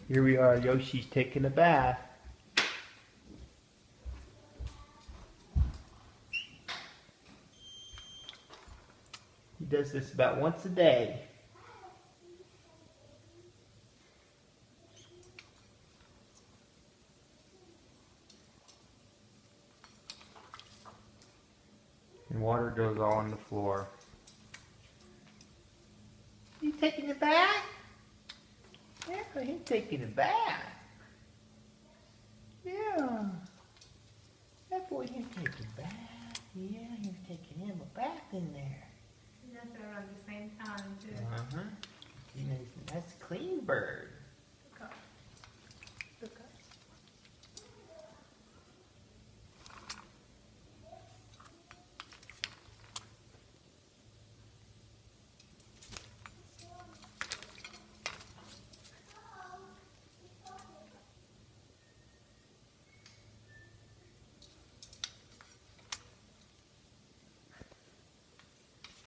Here we are, Yoshi's taking a bath. He does this about once a day. And water goes all on the floor. You taking a bath? Yeah, he's taking a bath. Yeah. That boy, he's taking a bath. Yeah, he's taking him a bath in there. He does it around the same time, too. Uh-huh. That's a clean bird.